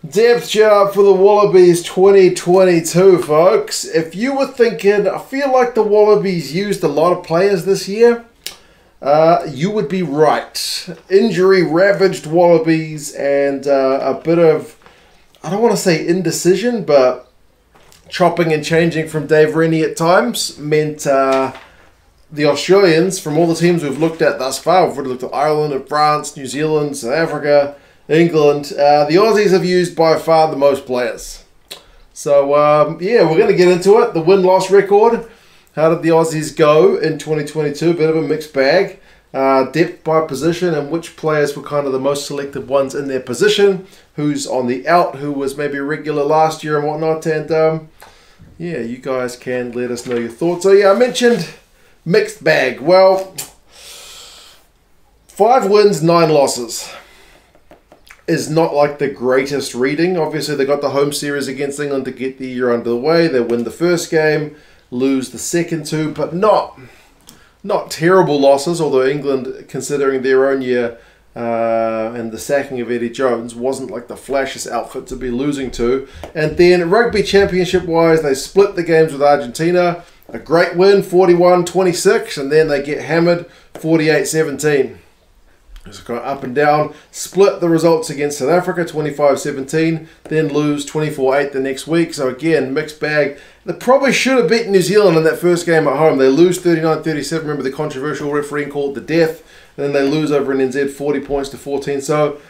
Depth chart for the Wallabies 2022, folks. If you were thinking, I feel like the Wallabies used a lot of players this year, you would be right. Injury-ravaged Wallabies and a bit of, I don't want to say indecision, but chopping and changing from Dave Rennie at times meant the Australians, from all the teams we've looked at thus far, we've already looked at Ireland and France, New Zealand, South Africa, England. The Aussies have used by far the most players. So, yeah, we're going to get into it. The win-loss record. How did the Aussies go in 2022? Bit of a mixed bag. Depth by position and which players were kind of the most selected ones in their position. Who's on the out, who was maybe regular last year and whatnot. And, yeah, you guys can let us know your thoughts. So, yeah, I mentioned mixed bag. Well, 5 wins, 9 losses. Is not like the greatest reading. Obviously, they got the home series against England to get the year under the way. They win the first game, lose the second 2, but not terrible losses, although England, considering their own year and the sacking of Eddie Jones, wasn't like the flashiest outfit to be losing to. And then rugby championship-wise, they split the games with Argentina. A great win, 41-26, and then they get hammered, 48-17. It's going up and down. Split the results against South Africa, 25-17. Then lose 24-8 the next week. So again, mixed bag. They probably should have beaten New Zealand in that first game at home. They lose 39-37. Remember the controversial refereeing called the death. And then they lose over in NZ 40 points to 14. So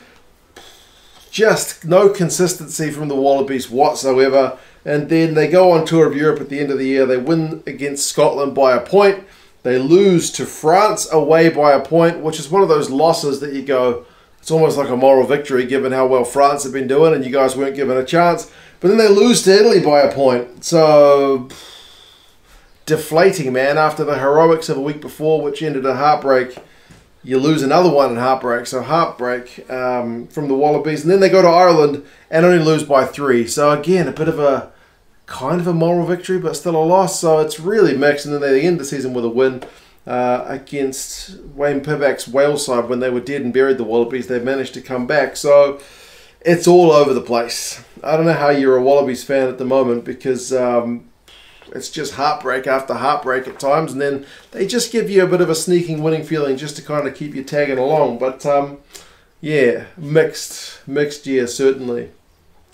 just no consistency from the Wallabies whatsoever. And then they go on tour of Europe at the end of the year. They win against Scotland by a point. They lose to France away by a point, which is one of those losses that you go, it's almost like a moral victory given how well France have been doing and you guys weren't given a chance. But then they lose to Italy by a point. So, deflating, man. After the heroics of a week before, which ended in heartbreak, you lose another one in heartbreak. So, heartbreak from the Wallabies. And then they go to Ireland and only lose by 3. So, again, a bit of a kind of a moral victory, but still a loss. So it's really mixed. And then they end the season with a win against Wayne Pivac's Wales side when they were dead and buried the Wallabies. They managed to come back. So it's all over the place. I don't know how you're a Wallabies fan at the moment because it's just heartbreak after heartbreak at times. And then they just give you a bit of a sneaking winning feeling just to kind of keep you tagging along. But yeah, mixed year certainly.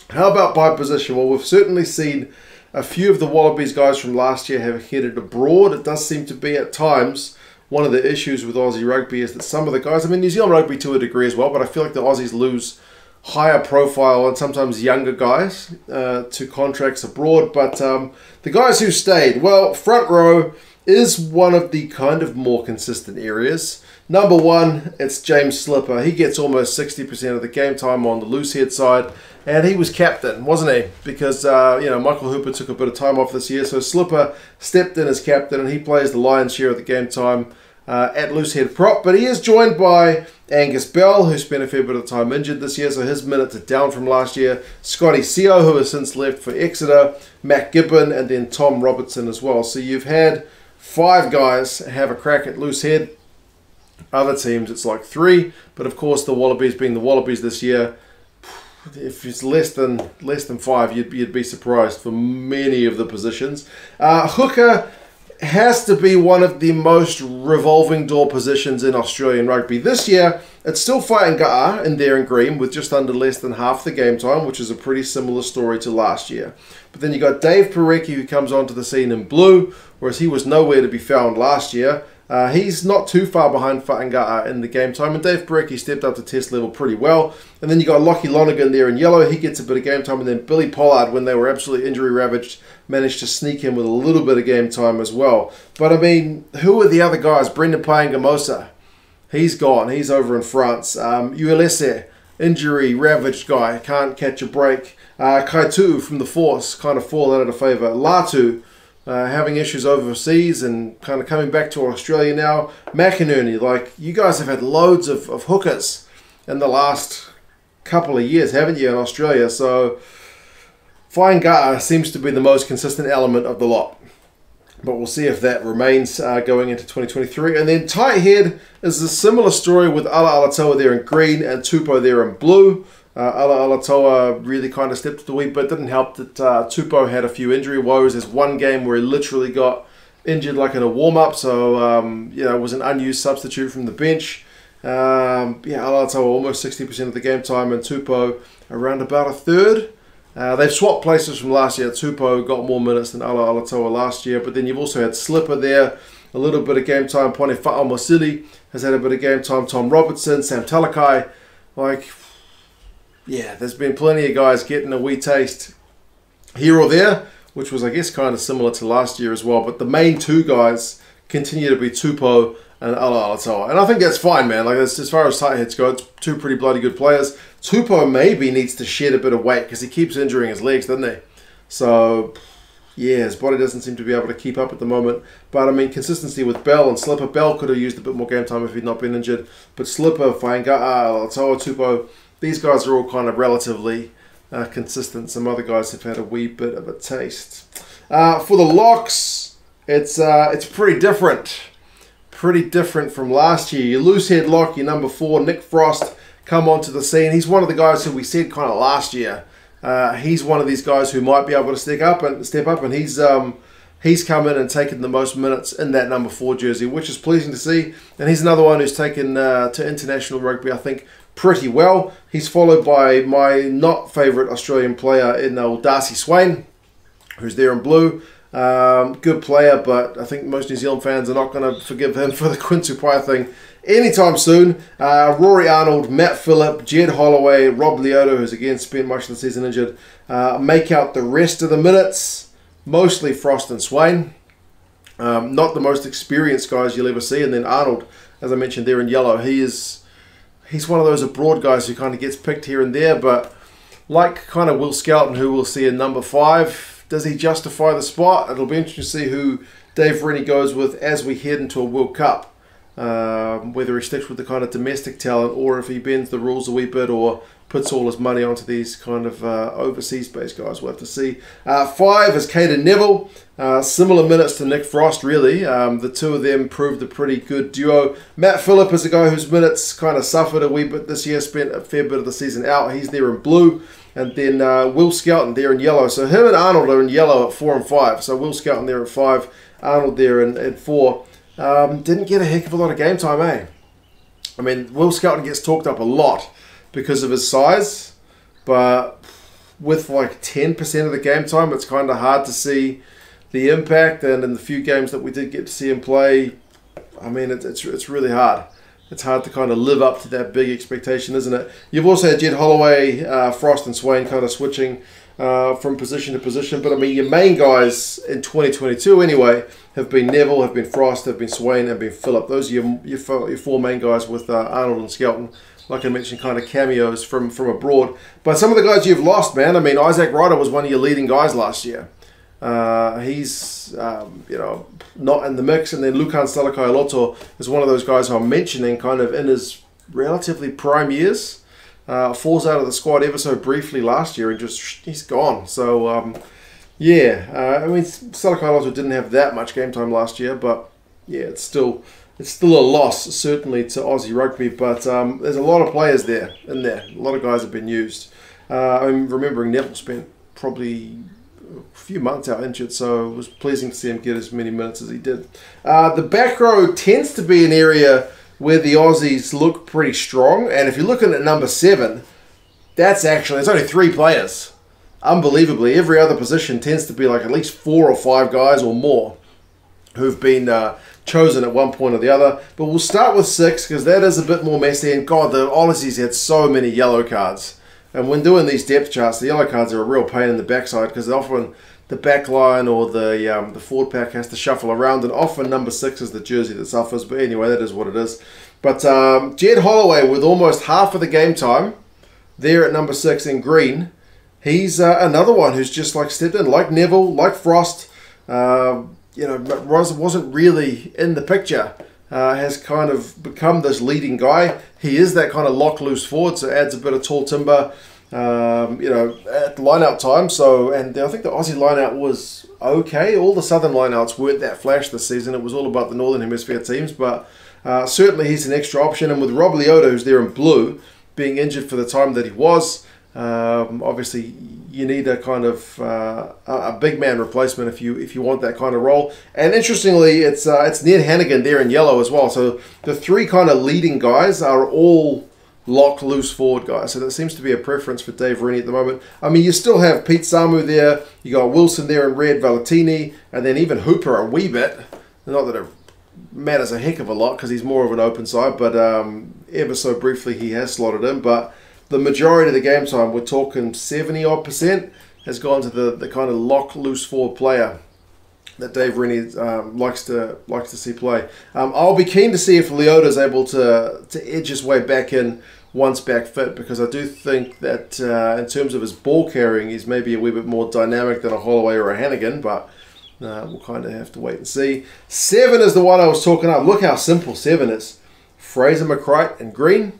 How about by position? Well, we've certainly seen a few of the Wallabies guys from last year have headed abroad. It does seem to be at times one of the issues with Aussie rugby is that some of the guys, I mean New Zealand rugby to a degree as well, but I feel like the Aussies lose higher profile and sometimes younger guys to contracts abroad. But the guys who stayed, well, front row is one of the kind of more consistent areas. Number 1, it's James Slipper. He gets almost 60% of the game time on the loose head side. And he was captain, wasn't he? Because, you know, Michael Hooper took a bit of time off this year. So Slipper stepped in as captain and he plays the lion's share of the game time at loose head prop. But he is joined by Angus Bell, who spent a fair bit of time injured this year. So his minutes are down from last year. Scotty Seo, who has since left for Exeter. Matt Gibbon and then Tom Robertson as well. So you've had 5 guys have a crack at loose head. Other teams, it's like 3. But of course, the Wallabies being the Wallabies this year, if it's less than 5, you'd be surprised for many of the positions. Hooker has to be one of the most revolving door positions in Australian rugby. This year, it's still fighting Ga'a in there in green with just under less than half the game time, which is a pretty similar story to last year. But then you got Dave Rennie who comes onto the scene in blue, whereas he was nowhere to be found last year. He's not too far behind Whaanga'a in the game time, and Dave Rennie stepped up to test level pretty well. And then you got Lockie Lonergan there in yellow. He gets a bit of game time, and then Billy Pollard, when they were absolutely injury ravaged, managed to sneak in with a little bit of game time as well. But I mean, who are the other guys? Brendan Paenga-Mosa, he's gone. He's over in France. Uelese, injury ravaged guy, can't catch a break. Kaitu from the Force, kind of fallen out of favour. Latu, having issues overseas and kind of coming back to Australia now. McInerney, like, you guys have had loads of hookers in the last couple of years, haven't you, in Australia? So Whaanga'a seems to be the most consistent element of the lot. But we'll see if that remains going into 2023. And then tight head is a similar story with Ala Alatoa there in green and Tupou there in blue. Alatoa really kind of stepped the wee bit. Didn't help that Tupou had a few injury woes. There's one game where he literally got injured like in a warm-up, so was an unused substitute from the bench. Alatoa almost 60% of the game time, and Tupou around about a third. They've swapped places from last year. Tupou got more minutes than Alatoa last year, but then you've also had Slipper there, a little bit of game time. Pone Fa'amasili has had a bit of game time. Tom Robertson, Sam Talakai. There's been plenty of guys getting a wee taste here or there, which was, I guess, kind of similar to last year as well. But the main two guys continue to be Tupou and Alatoa. And I think that's fine, man. As far as tight heads go, it's two pretty bloody good players. Tupou maybe needs to shed a bit of weight because he keeps injuring his legs, doesn't he? So, his body doesn't seem to be able to keep up at the moment. But, I mean, consistency with Bell and Slipper. Bell could have used a bit more game time if he'd not been injured. But Slipper, Fainga'a, Alatoa, Tupou, these guys are all kind of relatively consistent. Some other guys have had a wee bit of a taste. For the locks, it's pretty different. Pretty different from last year. Your loose head lock, your number 4, Nick Frost, come onto the scene. He's one of the guys who we said kind of last year. He's one of these guys who might be able to step up, and he's come in and taken the most minutes in that number 4 jersey, which is pleasing to see. And he's another one who's taken to international rugby, I think, pretty well. He's followed by my not favourite Australian player in Darcy Swain, who's there in blue. Good player, but I think most New Zealand fans are not going to forgive him for the Quinn Tupaia thing anytime soon. Rory Arnold, Matt Phillip, Jed Holloway, Rob Leoto, who's again spent much of the season injured, make out the rest of the minutes. Mostly Frost and Swain. Not the most experienced guys you'll ever see. And then Arnold, as I mentioned there in yellow, he's one of those abroad guys who kind of gets picked here and there, but like kind of Will Skelton, who we'll see in number 5, does he justify the spot? It'll be interesting to see who Dave Rennie goes with as we head into a World Cup. Whether he sticks with the kind of domestic talent or if he bends the rules a wee bit or puts all his money onto these kind of overseas-based guys. We'll have to see. 5 is Caden Neville. Similar minutes to Nick Frost, really. The two of them proved a pretty good duo. Matt Phillip is a guy whose minutes kind of suffered a wee bit this year, spent a fair bit of the season out. He's there in blue. And then Will Skelton there in yellow. So him and Arnold are in yellow at 4 and 5. So Will Skelton there at 5, Arnold there at 4. Didn't get a heck of a lot of game time, eh? I mean, Will Skelton gets talked up a lot because of his size. But with like 10% of the game time, it's kind of hard to see the impact. And in the few games that we did get to see him play, I mean, it's really hard. It's hard to kind of live up to that big expectation, isn't it? You've also had Jed Holloway, Frost and Swain kind of switching from position to position. But, I mean, your main guys in 2022 anyway have been Neville, have been Frost, have been Swain, have been Phillip. Those are your 4 main guys with Arnold and Skelton. Like I mentioned, kind of cameos from abroad. But some of the guys you've lost, man. I mean, Isaac Ryder was one of your leading guys last year. He's, not in the mix. And then Lukan Salakaia-Loto is one of those guys who I'm mentioning kind of in his relatively prime years. Falls out of the squad ever so briefly last year and just, he's gone. So, I mean, Salakaia-Loto didn't have that much game time last year, but yeah, it's still a loss, certainly, to Aussie rugby. But there's a lot of players there. A lot of guys have been used. I'm remembering Neville spent probably a few months out injured, so it was pleasing to see him get as many minutes as he did. The back row tends to be an area where the Aussies look pretty strong, and if you're looking at number 7, there's only 3 players. Unbelievably, every other position tends to be like at least 4 or 5 guys or more who've been chosen at one point or the other. But we'll start with 6 because that is a bit more messy, and God, the Aussies had so many yellow cards. And when doing these depth charts, the yellow cards are a real pain in the backside because often the back line or the forward pack has to shuffle around, and often number 6 is the jersey that suffers. But anyway, that is what it is. But Jed Holloway, with almost half of the game time there at number 6 in green, he's another one who's just like stepped in, like Neville, like Frost. Wasn't really in the picture. Has kind of become this leading guy. He is that kind of lock-loose forward, so adds a bit of tall timber, at line-out time. And I think the Aussie line-out was okay. All the southern line-outs weren't that flash this season. It was all about the Northern Hemisphere teams, but certainly he's an extra option. And with Rob Leoto, who's there in blue, being injured for the time that he was. Obviously, you need a kind of a big man replacement if you want that kind of role. And interestingly, it's Ned Hannigan there in yellow as well. So the three kind of leading guys are all lock loose forward guys. So that seems to be a preference for Dave Rennie at the moment. I mean, you still have Pete Samu there. You got Wilson there in red, Valentini, and then even Hooper a wee bit. Not that it matters a heck of a lot because he's more of an open side, but ever so briefly he has slotted in. But the majority of the game time, we're talking 70-odd%, has gone to the kind of lock loose forward player that Dave Rennie likes to see play. I'll be keen to see if Leota's able to edge his way back in once back fit, because I do think that in terms of his ball carrying, he's maybe a wee bit more dynamic than a Holloway or a Hannigan, but we'll kind of have to wait and see. 7 is the one I was talking about. Look how simple 7 is. Fraser McCright in green,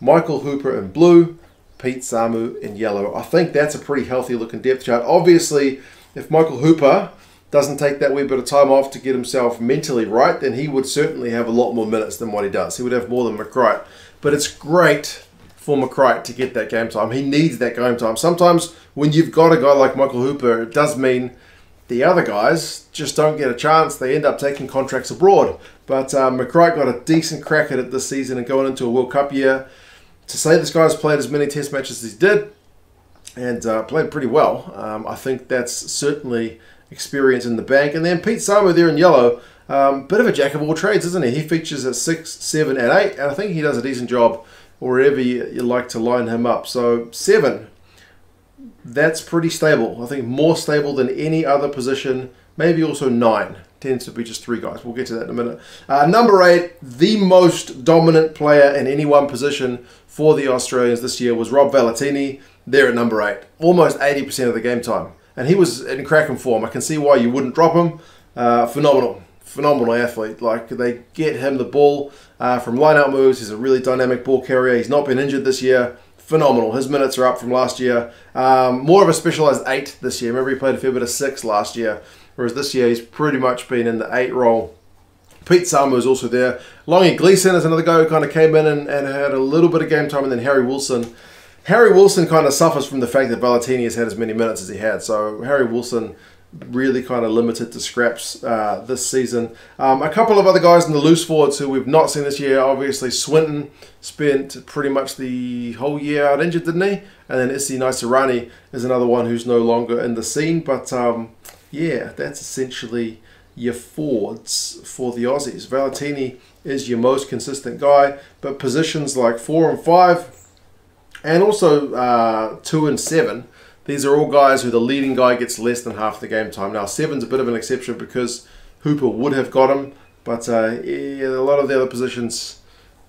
Michael Hooper in blue, Pete Samu in yellow. I think that's a pretty healthy looking depth chart. Obviously, if Michael Hooper doesn't take that wee bit of time off to get himself mentally right, then he would certainly have a lot more minutes than what he does. He would have more than McCright. But it's great for McCright to get that game time. He needs that game time. Sometimes when you've got a guy like Michael Hooper, it does mean the other guys just don't get a chance. They end up taking contracts abroad. But McCright got a decent crack at it this season and going into a World Cup year. To say this guy's played as many test matches as he did and played pretty well, I think that's certainly experience in the bank. And then Pete Samu there in yellow, bit of a jack of all trades, isn't he? He features at 6, 7, and 8, and I think he does a decent job wherever you like to line him up. So 7, that's pretty stable. I think more stable than any other position. Maybe also 9. Tends to be just 3 guys. We'll get to that in a minute. Number 8, the most dominant player in any one position for the Australians this year was Rob Valentini there at number 8. Almost 80% of the game time. And he was in cracking form. I can see why you wouldn't drop him. Phenomenal athlete. Like, they get him the ball from line-out moves. He's a really dynamic ball carrier. He's not been injured this year. Phenomenal. His minutes are up from last year. More of a specialised 8 this year. Remember, he played a fair bit of 6 last year. Whereas this year, he's pretty much been in the 8 role. Pete Samu is also there. Longy Gleeson is another guy who kind of came in and had a little bit of game time. And then Harry Wilson. Harry Wilson kind of suffers from the fact that Valentini has had as many minutes as he had. So Harry Wilson really kind of limited to scraps this season. A couple of other guys in the loose forwards who we've not seen this year. Obviously, Swinton spent pretty much the whole year out injured, didn't he? And then Isi Naisarani is another one who's no longer in the scene. But yeah, that's essentially your forwards for the Aussies. Valentini is your most consistent guy, but positions like 4 and 5 and also 2 and 7, these are all guys who the leading guy gets less than half the game time. Now, 7's a bit of an exception because Hooper would have got him, but yeah, a lot of the other positions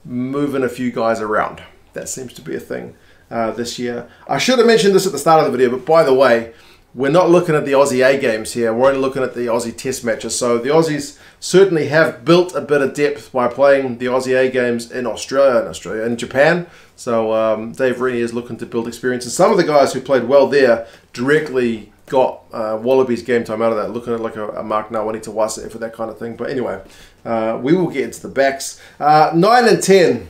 moving a few guys around. That seems to be a thing this year. I should have mentioned this at the start of the video, but by the way, we're not looking at the Aussie A games here. We're only looking at the Aussie Test matches. So the Aussies certainly have built a bit of depth by playing the Aussie A games in Australia and Japan. So Dave Rennie is looking to build experience. And some of the guys who played well there directly got Wallabies game time out of that. Looking at like a Mark Nawani for that kind of thing. But anyway, we will get into the backs. 9 and 10.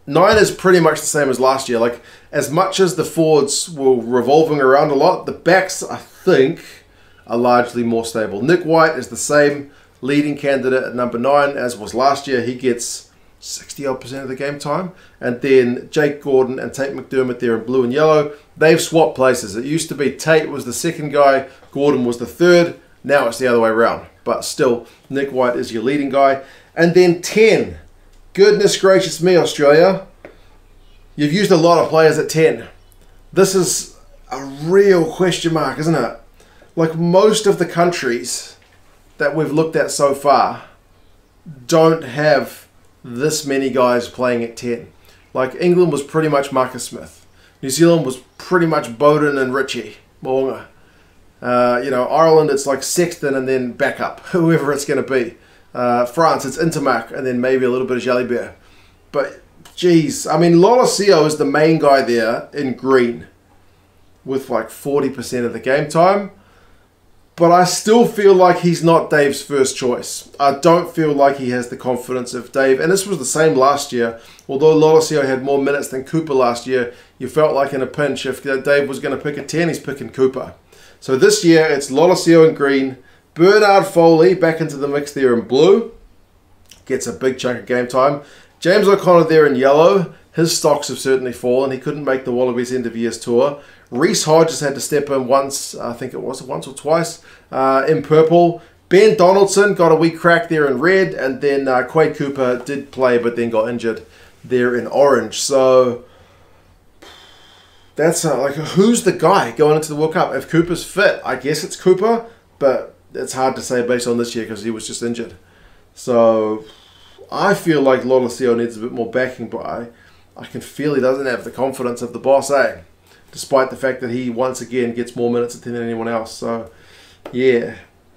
9 is pretty much the same as last year. Like, as much as the forwards were revolving around a lot, the backs, I think, are largely more stable. Nick White is the same leading candidate at number 9 as was last year. He gets 60-odd% of the game time. And then Jake Gordon and Tate McDermott there in blue and yellow. They've swapped places. It used to be Tate was the second guy, Gordon was the third. Now it's the other way around. But still, Nick White is your leading guy. And then 10. Goodness gracious me, Australia. You've used a lot of players at 10. This is a real question mark, isn't it? Like, most of the countries that we've looked at so far don't have this many guys playing at 10. Like, England was pretty much Marcus Smith. New Zealand was pretty much Bowden and Richie Mo'unga. You know, Ireland, it's like Sexton and then backup, whoever it's going to be. France, it's Intermac and then maybe a little bit of Jalibert. But, geez, I mean, Lolosio is the main guy there in green with like 40% of the game time. But I still feel like he's not Dave's first choice. I don't feel like he has the confidence of Dave. And this was the same last year. Although Lolosio had more minutes than Cooper last year, you felt like in a pinch, if Dave was going to pick a 10, he's picking Cooper. So this year, it's Lolosio in green. Bernard Foley back into the mix there in blue. Gets a big chunk of game time. James O'Connor there in yellow. His stocks have certainly fallen. He couldn't make the Wallabies end of year's tour. Reece Hodges had to step in once, I think it was once or twice, in purple. Ben Donaldson got a wee crack there in red, and then Quade Cooper did play but then got injured there in orange. So that's like, who's the guy going into the World Cup? If Cooper's fit, I guess it's Cooper, but it's hard to say based on this year because he was just injured. So I feel like Lolosio needs a bit more backing, but I can feel he doesn't have the confidence of the boss, eh? Despite the fact that he once again gets more minutes than anyone else. So yeah,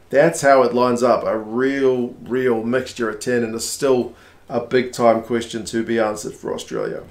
that's how it lines up. A real mixture at 10, and it's still a big time question to be answered for Australia.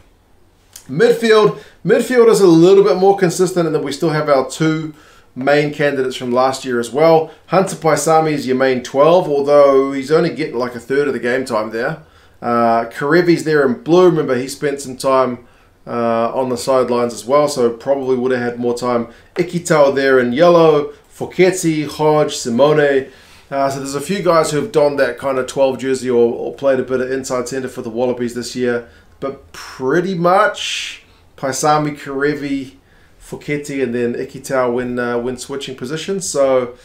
Midfield is a little bit more consistent in that we still have our two main candidates from last year as well. Hunter Paisami is your main 12, although he's only getting like a third of the game time there. Karevi's there in blue. Remember, he spent some time on the sidelines as well, so probably would have had more time. Ikitau there in yellow. Foketi, Hodge, Simone. So there's a few guys who have donned that kind of 12 jersey or played a bit of inside centre for the Wallabies this year. But pretty much Paisami, Karevi, Foketi, and then Ikitau when switching positions. So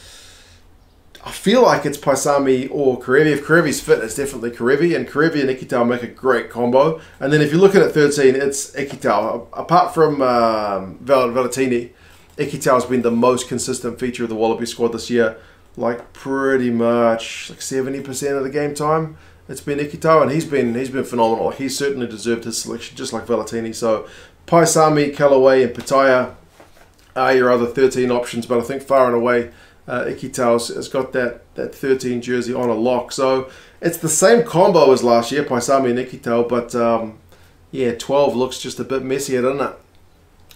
I feel like it's Paisami or Karevi. If Karevi's fit, it's definitely Karevi. And Karevi and Ikitau make a great combo. And then if you're looking at 13, it's Ikitau. Apart from Valentini, Ikitau has been the most consistent feature of the Wallaby squad this year. Like pretty much like 70% of the game time, it's been Ikitau, and he's been phenomenal. He's certainly deserved his selection, just like Valentini. So Paisami, Callaway, and Pataya are your other 13 options, but I think far and away Ikitau has got that 13 jersey on a lock. So it's the same combo as last year, Paisami and Ikitau, but yeah, 12 looks just a bit messier, doesn't it?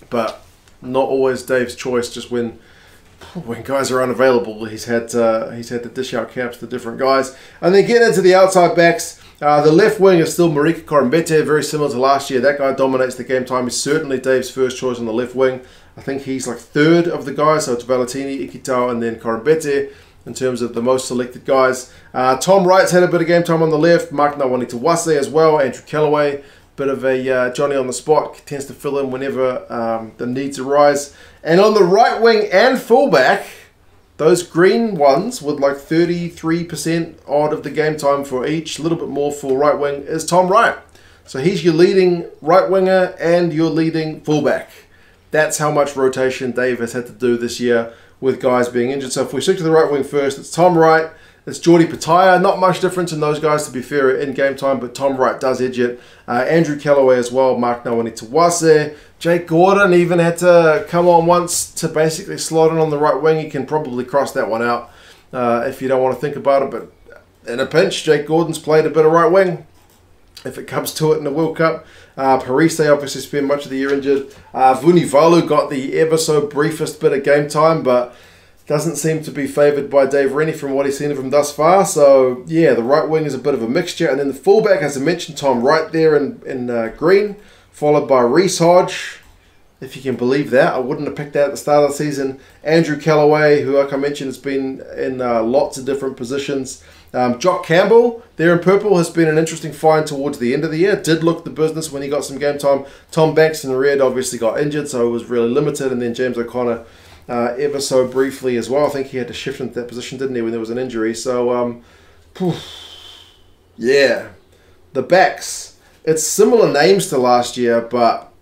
But not always Dave's choice. Just when guys are unavailable, he's had to dish out caps to different guys. And then get into the outside backs. The left wing is still Marika Korombete, very similar to last year. That guy dominates the game time. He's certainly Dave's first choice on the left wing. I think he's like third of the guys, so it's Valentini, Ikitau, and then Korombete in terms of the most selected guys. Tom Wright's had a bit of game time on the left. Mark Nawani-Tawase as well. Andrew Callaway, bit of a Johnny on the spot, tends to fill in whenever the needs arise. And on the right wing and fullback, those green ones with like 33% odd of the game time for each, a little bit more for right wing, is Tom Wright. So he's your leading right winger and your leading fullback. That's how much rotation Dave has had to do this year with guys being injured. So if we stick to the right wing first, it's Tom Wright, it's Geordie Pataya. Not much difference in those guys, to be fair, in game time, but Tom Wright does edge it. Andrew Callaway as well, Mark Nawani-Tawase. Jake Gordon even had to come on once to basically slot in on the right wing. He can probably cross that one out if you don't want to think about it. But in a pinch, Jake Gordon's played a bit of right wing if it comes to it in the World Cup. Parise obviously spent much of the year injured. Vunivalu got the ever so briefest bit of game time, but doesn't seem to be favoured by Dave Rennie from what he's seen of him thus far. So yeah, the right wing is a bit of a mixture. And then the fullback, as I mentioned, Tom Wright there in green, followed by Reece Hodge. If you can believe that. I wouldn't have picked that at the start of the season. Andrew Callaway, who, like I mentioned, has been in lots of different positions. Jock Campbell, there in purple, has been an interesting find towards the end of the year. Did look the business when he got some game time. Tom Banks in red obviously got injured, so it was really limited. And then James O'Connor ever so briefly as well. I think he had to shift into that position, didn't he, when there was an injury. So, yeah. The backs. It's similar names to last year, but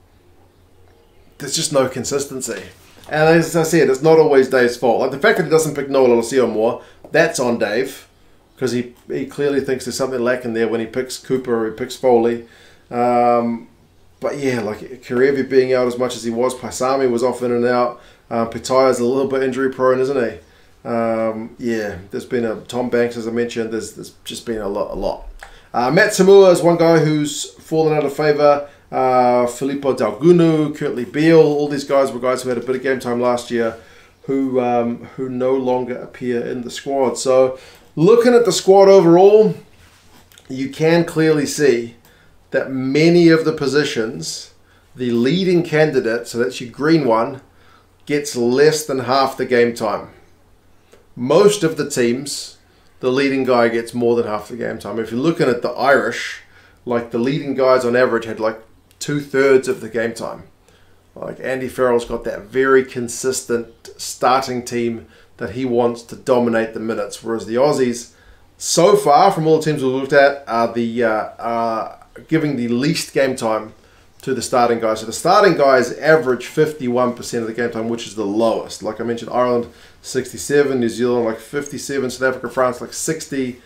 there's just no consistency. And as I said, it's not always Dave's fault. Like the fact that he doesn't pick Noah Lolosio more, that's on Dave. Because he clearly thinks there's something lacking there when he picks Cooper or he picks Foley. But yeah, like Karevi being out as much as he was. Paisami was off in and out. Pataya's a little bit injury prone, isn't he? Yeah, there's been a Tom Banks, as I mentioned. There's just been a lot. Matt Samua is one guy who's fallen out of favour. Filippo Dalgunu, Kurtley Beale, all these guys were guys who had a bit of game time last year. who no longer appear in the squad. So looking at the squad overall, you can clearly see that many of the positions, the leading candidate, so that's your green one, gets less than half the game time. Most of the teams, the leading guy gets more than half the game time. If you're looking at the Irish, like the leading guys on average had like 2/3 of the game time. Like Andy Farrell's got that very consistent starting team that he wants to dominate the minutes, whereas the Aussies, so far from all the teams we've looked at, are giving the least game time to the starting guys. So the starting guys average 51% of the game time, which is the lowest. Like I mentioned, Ireland 67, New Zealand like 57, South Africa, France like 60.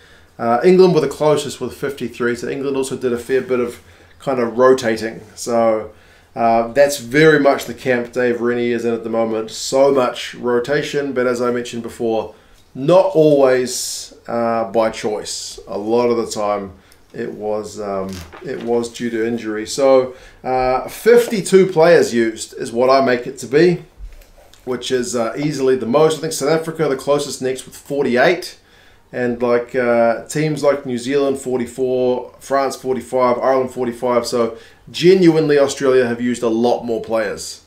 England were the closest with 53. So England also did a fair bit of kind of rotating. So that's very much the camp Dave Rennie is in at the moment. So much rotation, but as I mentioned before, not always by choice. A lot of the time it was due to injury. So 52 players used is what I make it to be, which is easily the most. I think South Africa the closest next with 48. And like teams like New Zealand 44, France 45, Ireland 45. So genuinely Australia have used a lot more players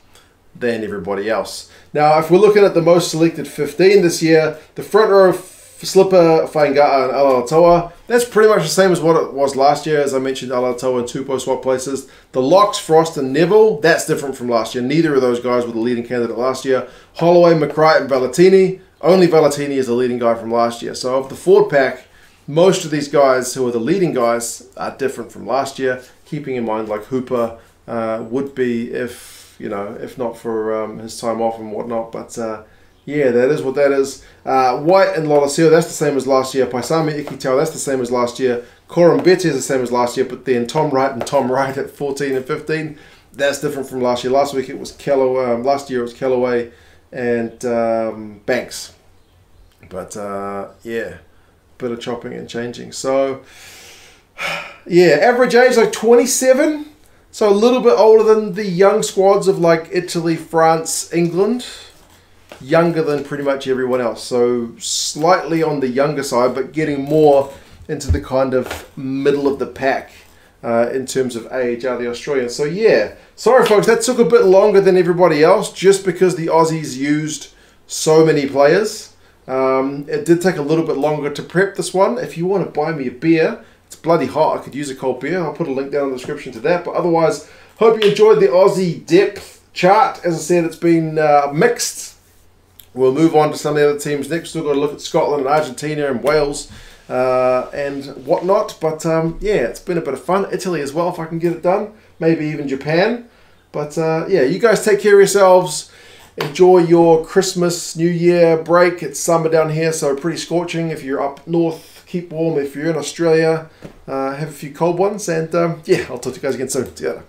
than everybody else. Now if we're looking at the most selected 15 this year, the front row Slipper, Faingata and Alatoa, that's pretty much the same as what it was last year. As I mentioned, Alatoa and Tupou swap places. The Locks, Frost and Neville, that's different from last year. Neither of those guys were the leading candidate last year. Holloway, McCright and Valentini. Only Valentini is the leading guy from last year. So of the forward pack, most of these guys who are the leading guys are different from last year. Keeping in mind like Hooper would be if not for his time off and whatnot. But yeah, that is what that is. White and Lolosio, that's the same as last year. Paisami, Ikitau, that's the same as last year. Corumbete is the same as last year. But then Tom Wright and Tom Wright at 14 and 15, that's different from last year. Last week it was Callaway. Last year it was Callaway and Banks. But yeah, bit of chopping and changing. So yeah, average age like 27. So a little bit older than the young squads of like Italy, France, England. Younger than pretty much everyone else. So slightly on the younger side, but getting more into the kind of middle of the pack in terms of age out of the Australians. So yeah, sorry folks, that took a bit longer than everybody else just because the Aussies used so many players. It did take a little bit longer to prep this one. If you want to buy me a beer, it's bloody hot. I could use a cold beer. I'll put a link down in the description to that. But otherwise, hope you enjoyed the Aussie depth chart. As I said, it's been mixed. We'll move on to some of the other teams next. Still got to look at Scotland and Argentina and Wales and whatnot. But yeah, it's been a bit of fun. Italy as well, if I can get it done. Maybe even Japan. But yeah, you guys take care of yourselves. Enjoy your Christmas, New Year break. It's summer down here, so pretty scorching. If you're up north, keep warm. If you're in Australia, have a few cold ones. And yeah, I'll talk to you guys again soon. See you later.